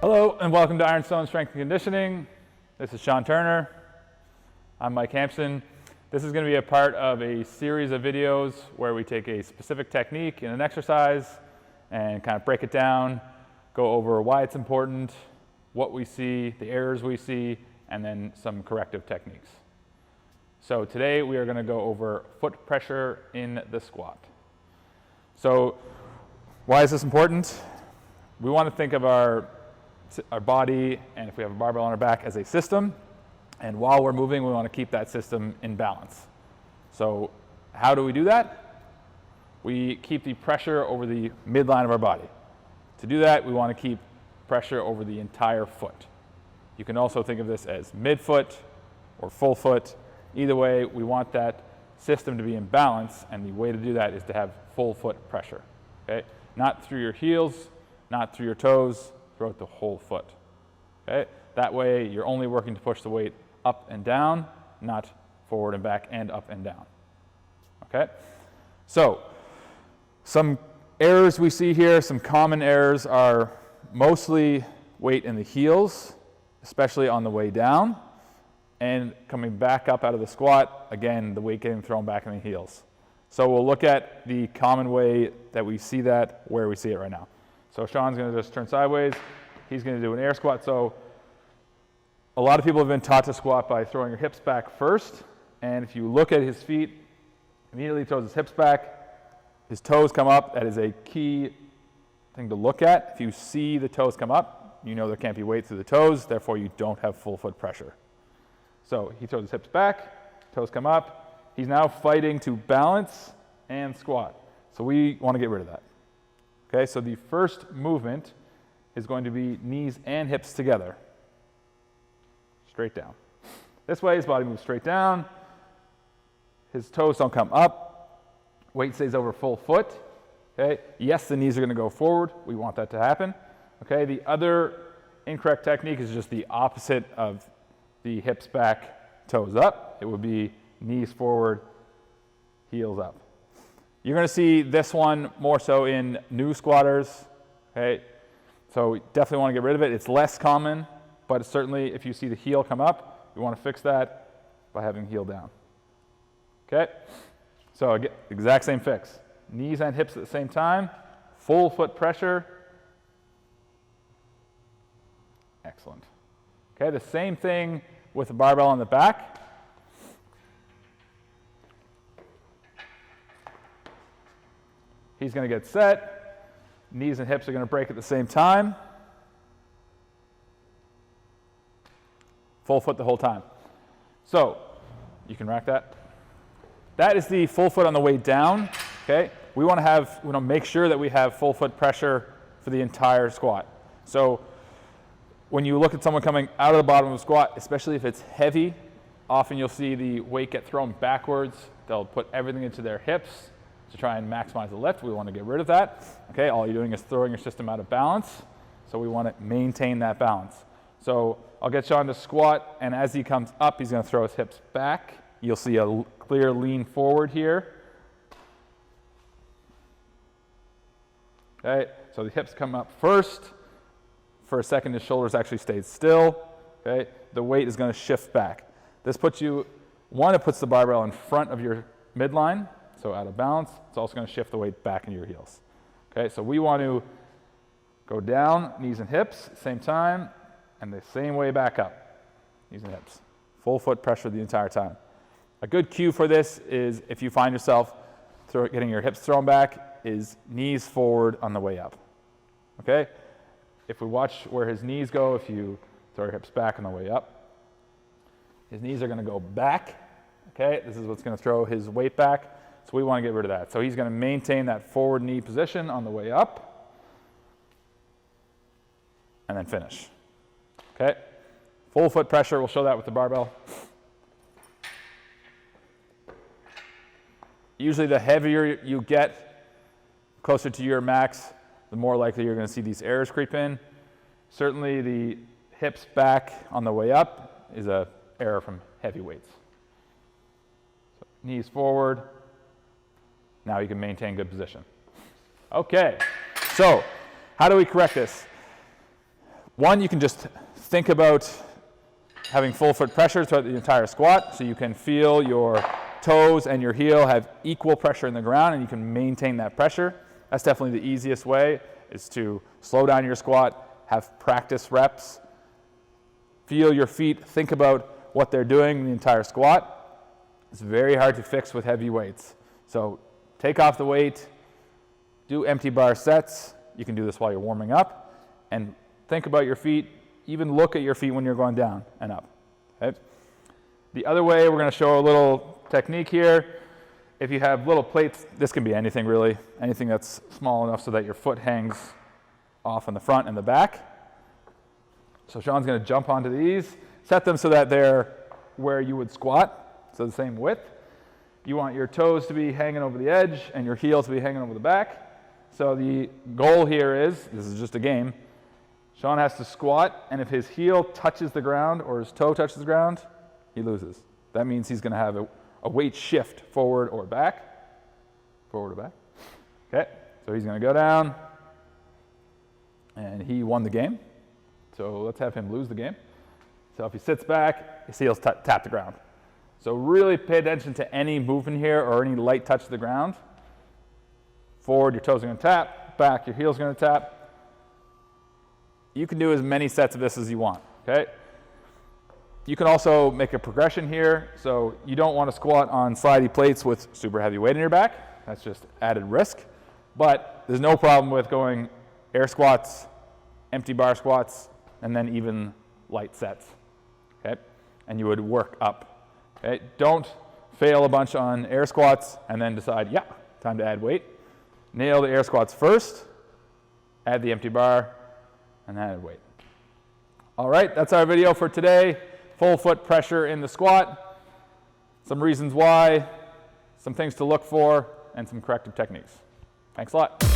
Hello and welcome to Ironstone Strength and Conditioning. This is Sean Turner. I'm Mike Hampson. This is going to be a part of a series of videos where we take a specific technique in an exercise and kind of break it down, go over why it's important, what we see, the errors we see, and then some corrective techniques. So today we are going to go over foot pressure in the squat. So why is this important? We want to think of our body, and if we have a barbell on our back, as a system, and while we're moving we want to keep that system in balance. So how do we do that? We keep the pressure over the midline of our body. To do that we want to keep pressure over the entire foot. You can also think of this as midfoot or full foot. Either way, we want that system to be in balance, and the way to do that is to have full foot pressure. Okay? Not through your heels, not through your toes, throughout the whole foot. Okay? That way you're only working to push the weight up and down, not forward and back and up and down. Okay? So some errors we see here, some common errors are mostly weight in the heels, especially on the way down, and coming back up out of the squat, again, the weight getting thrown back in the heels. So we'll look at the common way that we see that, where we see it right now. So Sean's going to just turn sideways. He's going to do an air squat. So a lot of people have been taught to squat by throwing your hips back first. And if you look at his feet, immediately throws his hips back. His toes come up. That is a key thing to look at. If you see the toes come up, you know there can't be weight through the toes. Therefore, you don't have full foot pressure. So he throws his hips back. Toes come up. He's now fighting to balance and squat. So we want to get rid of that. Okay, so the first movement is going to be knees and hips together. Straight down. This way his body moves straight down. His toes don't come up. Weight stays over full foot. Okay, yes, the knees are going to go forward. We want that to happen. Okay, the other incorrect technique is just the opposite of the hips back, toes up. It would be knees forward, heels up. You're going to see this one more so in new squatters. Okay, so we definitely want to get rid of it. It's less common, but certainly if you see the heel come up, you want to fix that by having heel down. Okay, so again, exact same fix. Knees and hips at the same time, full foot pressure. Excellent. Okay, the same thing with the barbell on the back. He's going to get set. Knees and hips are going to break at the same time. Full foot the whole time. So you can rack that. That is the full foot on the way down. Okay, we want to make sure that we have full foot pressure for the entire squat. So when you look at someone coming out of the bottom of the squat, especially if it's heavy, often you'll see the weight get thrown backwards. They'll put everything into their hips to try and maximize the lift. We want to get rid of that. Okay, all you're doing is throwing your system out of balance. So we want to maintain that balance. So I'll get Sean to squat, and as he comes up, he's going to throw his hips back. You'll see a clear lean forward here. Okay, so the hips come up first. For a second, his shoulders actually stayed still. Okay, the weight is going to shift back. This puts you, one, it puts the barbell in front of your midline. So out of balance, it's also going to shift the weight back into your heels. Okay, so we want to go down, knees and hips, same time, and the same way back up, knees and hips. Full foot pressure the entire time. A good cue for this is if you find yourself getting your hips thrown back, is knees forward on the way up. Okay, if we watch where his knees go, if you throw your hips back on the way up, his knees are going to go back. Okay, this is what's going to throw his weight back. So we want to get rid of that. So he's going to maintain that forward knee position on the way up and then finish. Okay? Full foot pressure, we'll show that with the barbell. Usually the heavier you get, closer to your max, the more likely you're going to see these errors creep in. Certainly the hips back on the way up is an error from heavy weights. So knees forward. Now you can maintain good position. Okay, so how do we correct this? One, you can just think about having full foot pressure throughout the entire squat, so you can feel your toes and your heel have equal pressure in the ground, and you can maintain that pressure. That's definitely the easiest way, is to slow down your squat, have practice reps, feel your feet, think about what they're doing in the entire squat. It's very hard to fix with heavy weights. So take off the weight, do empty bar sets. You can do this while you're warming up, and think about your feet. Even look at your feet when you're going down and up. Okay? The other way, we're going to show a little technique here. If you have little plates, this can be anything really, anything that's small enough so that your foot hangs off in the front and the back. So Sean's going to jump onto these, set them so that they're where you would squat, so the same width. You want your toes to be hanging over the edge and your heel to be hanging over the back. So the goal here is, this is just a game, Sean has to squat, and if his heel touches the ground or his toe touches the ground, he loses. That means he's going to have a weight shift forward or back. Forward or back. Okay, so he's going to go down, and he won the game. So let's have him lose the game. So if he sits back, his heels tap the ground. So really pay attention to any movement here or any light touch to the ground. Forward, your toes are going to tap. Back, your heel's going to tap. You can do as many sets of this as you want, okay? You can also make a progression here. So you don't want to squat on slidey plates with super heavy weight in your back. That's just added risk. But there's no problem with going air squats, empty bar squats, and then even light sets, okay? And you would work up, okay? Don't fail a bunch on air squats and then decide, yeah, time to add weight. Nail the air squats first, add the empty bar, and add weight. All right, that's our video for today. Full foot pressure in the squat, some reasons why, some things to look for, and some corrective techniques. Thanks a lot.